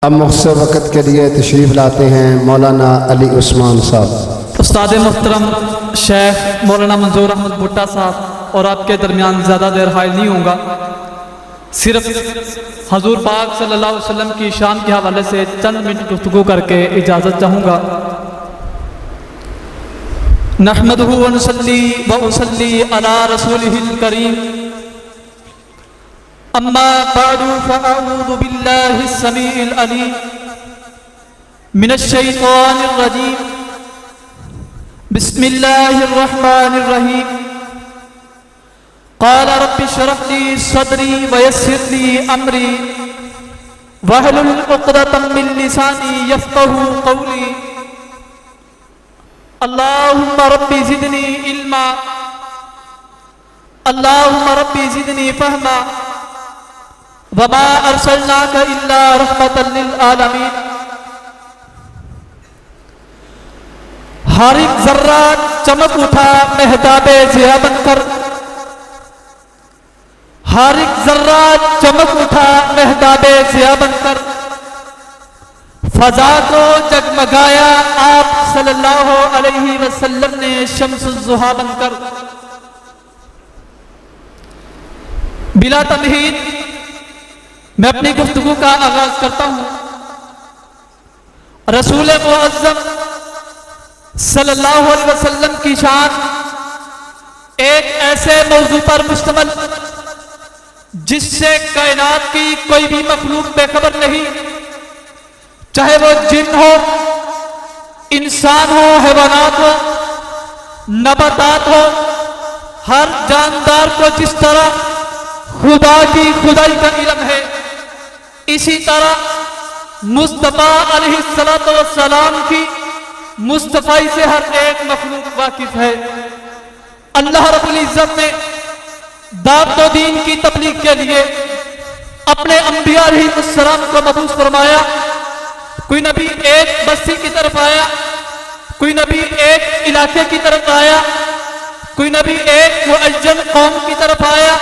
اب مختصر وقت کے لیے تشریف لاتے ہیں مولانا علی عثمان صاحب۔ استاد محترم شیخ مولانا منظور احمد بھٹا صاحب اور آپ کے درمیان زیادہ دیر حائل نہیں ہوں گا، صرف حضور پاک صلی اللہ علیہ وسلم کی شان کے حوالے سے چند منٹ گفتگو کر کے اجازت چاہوں گا۔ نحمدہ ونصلی واسلی علی رسولہ الکریم، اما بعد فاعوذ باللہ السمیع العلیم من الشیطان الرجیم، بسم اللہ الرحمن الرحیم۔ قال رب اشرح لي صدری ویسر لي امری واحلل عقدۃ من لسانی یفقهوا قولی۔ اللہم رب زدنی علما، اللہم رب زدنی فہما، وما ارسلناک الا رحمۃ للعالمین۔ ہر ایک ذرہ چمک اٹھا مہتاب ضیاء بن کر، ہر ایک ذرہ چمک اٹھا مہتاب ضیاء بن کر، فضا کو جگمگایا آپ صلی اللہ علیہ وسلم نے شمس الضحیٰ بن کر۔ بلا تمہید میں اپنی گفتگو کا آغاز کرتا ہوں۔ رسول معظم صلی اللہ علیہ وسلم کی شان ایک ایسے موضوع پر مشتمل جس سے کائنات کی کوئی بھی مخلوق بے خبر نہیں، چاہے وہ جن ہو، انسان ہو، حیوانات ہو، نباتات ہو، ہر جاندار کو جس طرح خدا کی خدائی کا علم ہے، اسی طرح مصطفیٰ علیہ السلام کی مصطفی سے ہر ایک مخلوق واقف ہے۔ اللہ رب العزت نے دعوت و دین کی تبلیغ کے لیے اپنے انبیاء علیہ السلام کو مبعوث فرمایا۔ کوئی نبی ایک بستی کی طرف آیا، کوئی نبی ایک علاقے کی طرف آیا، کوئی نبی ایک معین قوم کی طرف آیا،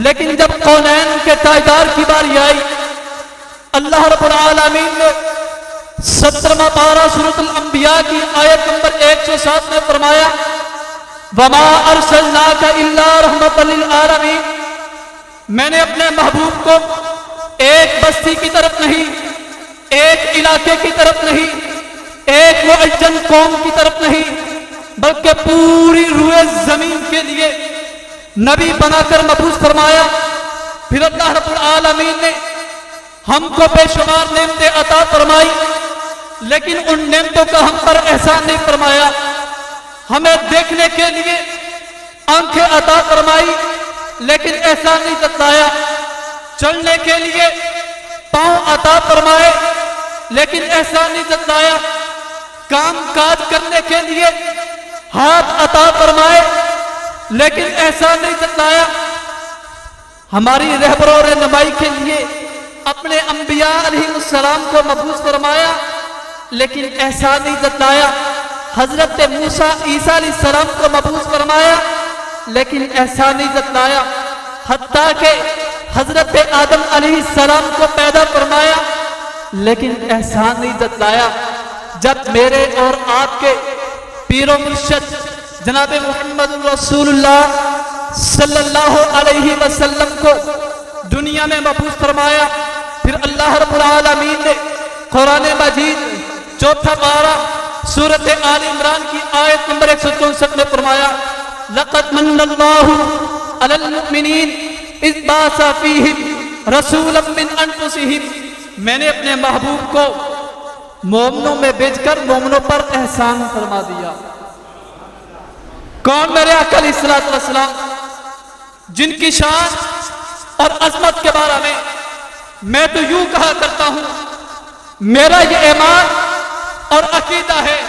لیکن جب کونین کے تاجدار کی باری آئی، اللہ رب العالمین نے 17واں پارہ سورۃ الانبیاء کی آیت نمبر 107 میں فرمایا، وَمَا أَرْسَلْنَاكَ إِلَّا رَحْمَةً لِلْعَالَمِينَ۔ میں نے اپنے محبوب کو ایک بستی کی طرف نہیں، ایک علاقے کی طرف نہیں، ایک معین قوم کی طرف نہیں، بلکہ پوری روئے زمین کے لیے نبی بنا کر مبعوث فرمایا۔ پھر اللہ رب العالمین نے ہم کو بے شمار نعمتیں عطا فرمائی، لیکن ان نعمتوں کا ہم پر احسان نہیں فرمایا۔ ہمیں دیکھنے کے لیے آنکھیں عطا فرمائی، لیکن احسان نہیں جتلایا۔ چلنے کے لیے پاؤں عطا فرمائے، لیکن احسان نہیں جتلایا۔ کام کاج کرنے کے لیے ہاتھ عطا فرمائے، لیکن احسان نہیں جتلایا۔ ہماری رہبر و رہنمائی کے لیے اپنے انبیاء علیہ السلام کو مبعوث فرمایا، لیکن احسان نہیں جتلایا۔ حضرت موسیٰ عیسیٰ علیہ السلام کو مبعوث فرمایا، لیکن احسان نہیں جتلایا۔ حتیٰ کہ حضرت آدم علیہ السلام کو پیدا فرمایا، لیکن احسان نہیں جتلایا۔ جب میرے اور آپ کے پیر و مرشد جناب محمد رسول اللہ صلی اللہ علیہ وسلم کو دنیا میں مبعوث فرمایا، پھر اللہ رب العالمین نے قرآن مجید 4واں پارہ سورۃ آل عمران کی آیت نمبر 164 میں فرمایا، لَقَدْ مَنَّ اللَّهُ عَلَى الْمُؤْمِنِينَ إِذْ بَعَثَ فِيهِمْ رَسُولًا مِّنْ أَنفُسِهِمْ۔ میں نے اپنے محبوب کو مومنوں میں بھیج کر مومنوں پر احسان فرما دیا۔ کون میرے آقا علیہ الصلوۃ والسلام، جن کی شان اور عظمت کے بارے میں میں تو یوں کہا کرتا ہوں، میرا یہ ایمان اور عقیدہ ہے،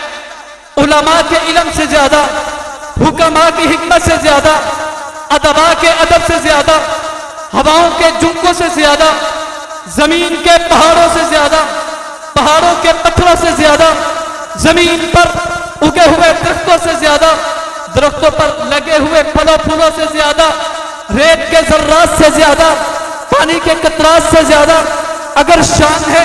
علماء کے علم سے زیادہ، حکماء کی حکمت سے زیادہ، ادباء کے ادب سے زیادہ، ہواؤں کے جھونکوں سے زیادہ، زمین کے پہاڑوں سے زیادہ، پہاڑوں کے پتھروں سے زیادہ، زمین پر اگے ہوئے درختوں سے زیادہ، درختوں پر لگے ہوئے پھلوں پھولوں سے زیادہ، ریت کے ذرات سے زیادہ، پانی کے قطرات سے زیادہ اگر شان ہے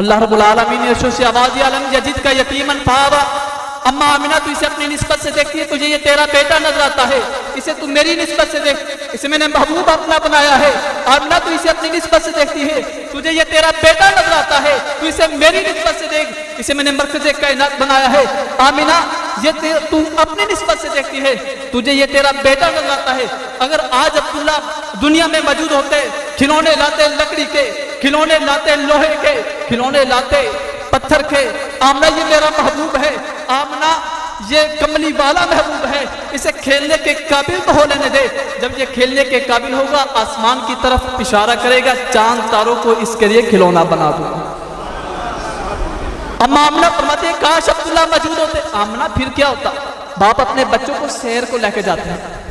اللہ رب العالمین نے ارشاد سے آواز علم یجد کا یتیمن فآویٰ. اما آمینہ تو اسے اپنی نسبت سے دیکھتی ہے، تجھے یہ تیرا بیٹا نظر آتا ہے، اسے تو میری نسبت سے دیکھ، اسے میں نے محبوب اپنا بنایا ہے. آمینہ تو اسے اپنی نسبت سے دیکھتی ہے، تجھے یہ تیرا بیٹا نظر آتا ہے، تو اسے میری نسبت سے دیکھ، اسے میں نے مرکز کائنات بنایا ہے. آمینہ یہ تو اپنی نسبت سے دیکھتی ہے، تجھے یہ تیرا بیٹا نظر آتا ہے. اگر آج عبداللہ دنیا میں موجود ہوتے، کھلونے لاتے لکڑی کے، کھلونے لاتے لوہے کے، کھلونے لاتے پتھر کے، آمنہ یہ میرا محبوب ہے، آمنہ یہ کملی والا محبوب ہے، اسے کھیلنے کے قابل تو ہو لینے دے. جب یہ کھیلنے کے قابل ہوگا آسمان کی طرف اشارہ کرے گا، چاند تاروں کو اس کے لیے کھلونا بنا دوں. اما آمنہ فرماتے ہیں کاش عبداللہ موجود ہوتے. آمنہ پھر کیا ہوتا؟ باپ اپنے بچوں کو سیر کو لے کے جاتے ہیں،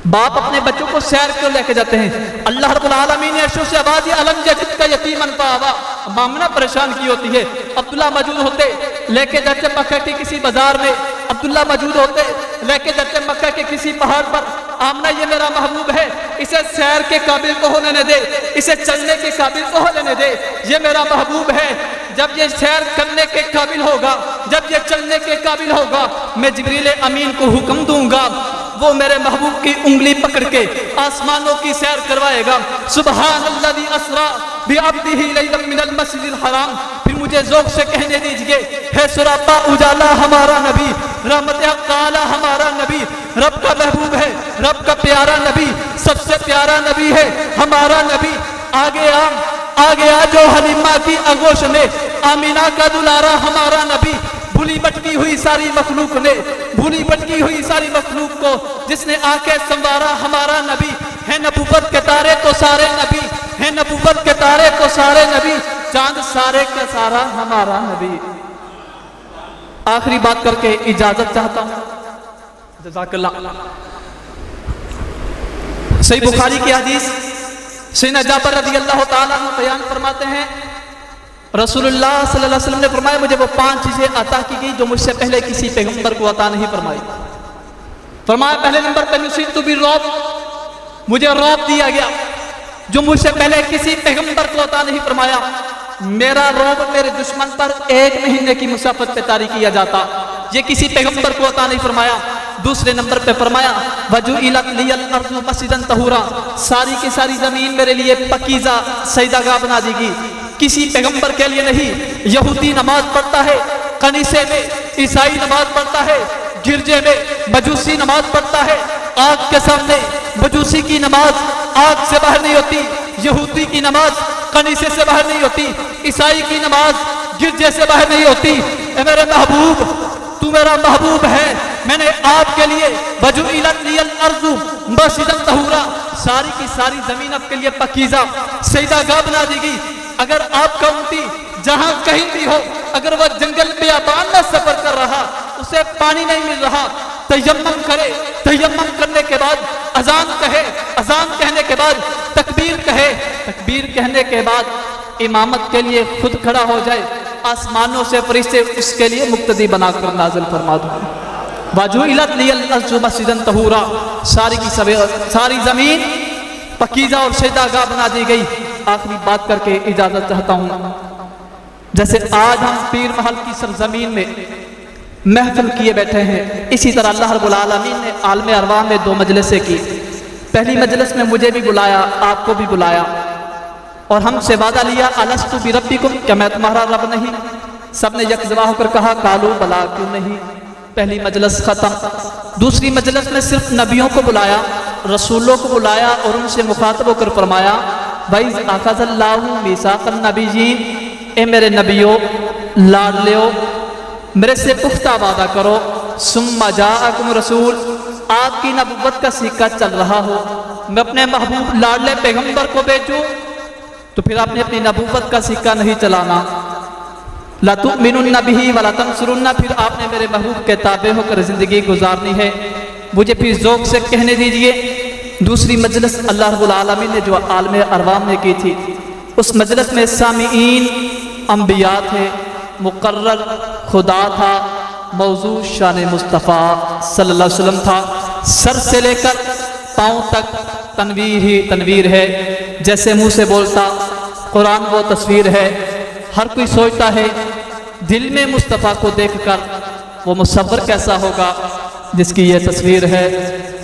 باپ اپنے بچوں کو سیر کو لے کے جاتے ہیں. اللہ رب العالمین نے ارشاد سے آواز علم یجد کا یتیمن فآویٰ. آمنہ پریشان کی ہوتی ہے، عبداللہ موجود ہوتے لے کے جاتے مکہ کے کسی بازار میں، عبداللہ موجود ہوتے لے کے جاتے مکہ کے کسی پہاڑ پر. آمنہ یہ میرا محبوب ہے، اسے سیر کے قابل کو ہونے نہ دے، اسے چلنے کے قابل کو ہونے دے. یہ میرا محبوب ہے، جب یہ سیر کرنے کے قابل ہوگا، جب یہ چلنے کے قابل ہوگا، میں جبریل امین کو حکم دوں گا، وہ میرے محبوب کی انگلی پکڑ کے آسمانوں کی سیر کروائے گا. سبحان الذی اسریٰ بعبدہ لیلا من المسجد الحرام. پھر مجھے ذوق سے کہنے دیجئے، ہے سراپا اجالا ہمارا نبی، رحمت کالا ہمارا نبی، رب کا محبوب ہے، رب کا پیارا نبی، سب سے پیارا نبی ہے ہمارا نبی. آگے آ جو حلیمہ کی آغوش میں، آمینہ کا دلارا ہمارا نبی. بھولی بھٹکی ہوئی ساری مخلوق نے، بھولی بھٹکی ہوئی ساری مخلوق کو جس نے آ کے سنوارا ہمارا نبی. ہے نبوت کے تارے تو سارے نبی، ہے نبوت کے تارے تو سارے نبی، چاند سارے کا سارا ہمارا نبی. آخری بات کر کے اجازت چاہتا ہوں. جزاک اللہ. صحیح بخاری کی حدیث سیدنا جابر رضی اللہ تعالیٰ عنہ بیان فرماتے ہیں، رسول اللہ صلی اللہ علیہ وسلم نے فرمایا مجھے وہ 5 چیزیں عطا کی گئی جو مجھ سے پہلے کسی پیغمبر کو عطا نہیں فرمائی. فرمایا پہلے نمبر پہ نصیرت بالرعب، مجھے رعب دیا گیا جو مجھ سے پہلے کسی پیغمبر کو عطا نہیں فرمایا. میرا رعب میرے دشمن پر 1 مہینے کی مسافت پہ طاری کیا جاتا، یہ کسی پیغمبر کو عطا نہیں فرمایا. دوسرے نمبر پہ فرمایا وَجُعِلَتْ لِيَ الْأَرْضُ مَسْجِدًا طَهُورًا، ساری کی ساری زمین میرے لیے پاکیزہ سجدہ گاہ بنا دی گئی. کسی پیغمبر کے لیے نہیں. یہودی نماز پڑھتا ہے کنیسے میں، عیسائی نماز پڑھتا ہے گرجے میں، مجوسی نماز پڑھتا ہے آگ کے سامنے. مجوسی کی نماز آگ سے باہر نہیں ہوتی، یہودی کی نماز کنیسے سے باہر نہیں ہوتی، عیسائی کی نماز گرجے سے باہر نہیں ہوتی. اے میرے محبوب، تو میرا محبوب ہے، میں نے آپ کے لیے وَجُعِلَتْ لِيَ الْأَرْضُ مَسْجِدًا طَهُورًا، ساری کی ساری زمین آپ کے لیے پاکیزہ سجدہ گاہ بنا دی گئی. اگر آپ کا امتی جہاں کہیں بھی ہو، اگر وہ جنگل بیابان میں سفر کر رہا، اسے پانی نہیں مل رہا، تیمم کرے، تیمم کرنے کے بعد اذان کہے، اذان کہنے کے بعد تکبیر کہے، تکبیر کہنے کے بعد امامت کے لیے خود کھڑا ہو جائے، آسمانوں سے فرشتے اس کے لیے مقتدی بنا کر نازل فرما دوں. وَجُعِلَتْ لِيَ الْأَرْضُ مَسْجِدًا طَهُورًا، ساری کی ساری زمین پاکیزہ اور سجدہ گاہ بنا دی گئی. آخری بات کر کے اجازت چاہتا ہوں. جیسے آج ہم پیر محل کی سرزمین میں محفل کیے بیٹھے ہیں، اسی طرح اللہ رب العالمین نے عالم ارواح میں 2 مجلسیں کی. پہلی مجلس میں مجھے بھی بلایا، آپ کو بھی بلایا، اور ہم سے وعدہ لیا الستو بربکم، کیا میں تمہارا رب نہیں؟ سب نے یکجا ہو کر کہا قالوا بلا، کیوں نہیں. پہلی مجلس ختم. دوسری مجلس میں صرف نبیوں کو بلایا، رسولوں کو بلایا اور ان سے مخاطب ہو کر فرمایا وَإِذْ أَخَذَ اللَّهُ مِيثَاقَ النَّبِيِّينَ، اے میرے نبیوں لاڈلیو میرے سے پختہ وعدہ کرو. ثُمَّ جَاءَكُمْ رَسُولٌ، آپ کی نبوت کا سکہ چل رہا ہو، میں اپنے محبوب لاڈلے پیغمبر کو بھیجوں تو پھر آپ نے اپنی نبوت کا سکہ نہیں چلانا. لَتُؤْمِنُنَّ بِهِ وَلَتَنْصُرُنَّ، پھر آپ نے میرے محبوب کے تابع ہو کر زندگی گزارنی ہے. مجھے پھر ذوق سے کہنے دیجئے. دوسری مجلس اللہ رب العالمین نے جو عالم ارواح میں کی تھی، اس مجلس میں سامعین انبیاء تھے، مقرر خدا تھا، موضوع شان مصطفیٰ صلی اللہ علیہ وسلم تھا. سر سے لے کر پاؤں تک تنویر ہی تنویر ہے. جیسے منہ سے بولتا قرآن وہ تصویر ہے، ہر کوئی سوچتا ہے دل میں مصطفیٰ کو دیکھ کر وہ مصور کیسا ہوگا، جس کی یہ تصویر ہے۔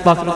باقی